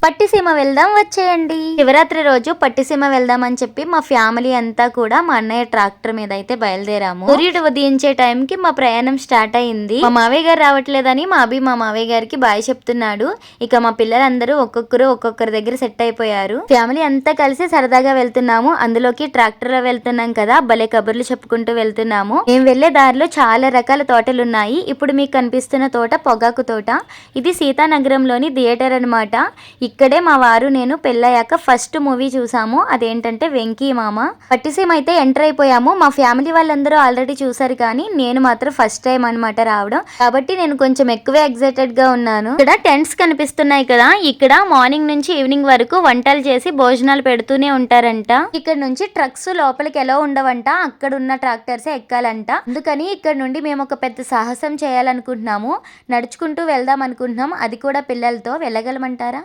పట్టిసీమ వెళ్దాం వచ్చేయండి. శివరాత్రి రోజు పట్టిసీమ వెళ్దాం అని చెప్పి మా ఫ్యామిలీ అంతా కూడా మా అన్నయ్య ట్రాక్టర్ మీద అయితే బయలుదేరాము. సూర్యుడు ఉదయించే టైం కి మా ప్రయాణం స్టార్ట్ అయింది. మా మావయ్య గారు రావట్లేదని మా మావయ్య గారికి బాయ్ చెప్తున్నాడు. ఇక మా పిల్లలందరూ ఒక్కొక్కరి దగ్గర సెట్ అయిపోయారు. ఫ్యామిలీ అంతా కలిసి సరదాగా వెళ్తున్నాము. అందులోకి ట్రాక్టర్ లో వెళ్తున్నాం కదా, భలే కబుర్లు చెప్పుకుంటూ వెళ్తున్నాము. మేము వెళ్లే దారిలో చాలా రకాల తోటలు ఉన్నాయి. ఇప్పుడు మీకు కనిపిస్తున్న తోట పొగాకు తోట. ఇది సీతానగరంలోని థియేటర్ అనమాట. ఇక్కడే మా వారు నేను పెళ్ళయ్యాక ఫస్ట్ మూవీ చూసాము. అదేంటంటే వెంకీ మామ. పట్టిసీమ అయితే ఎంటర్ అయిపోయాము. మా ఫ్యామిలీ వాళ్ళందరూ ఆల్రెడీ చూసారు, కానీ నేను మాత్రం ఫస్ట్ టైం అనమాట రావడం. కాబట్టి నేను కొంచెం ఎక్కువే ఎక్సైటెడ్ గా ఉన్నాను. ఇక్కడ టెంట్స్ కనిపిస్తున్నాయి కదా, ఇక్కడ మార్నింగ్ నుంచి ఈవినింగ్ వరకు వంటలు చేసి భోజనాలు పెడుతూనే ఉంటారంట. ఇక్కడ నుంచి ట్రక్స్ లోపలికి ఎలా ఉండవంట, అక్కడ ఉన్న ట్రాక్టర్సే ఎక్కాలంట. అందుకని ఇక్కడ నుండి మేము ఒక పెద్ద సాహసం చేయాలనుకుంటున్నాము. నడుచుకుంటూ వెళ్దాం అనుకుంటున్నాం, అది కూడా పిల్లలతో. వెళ్ళగలమంటారా?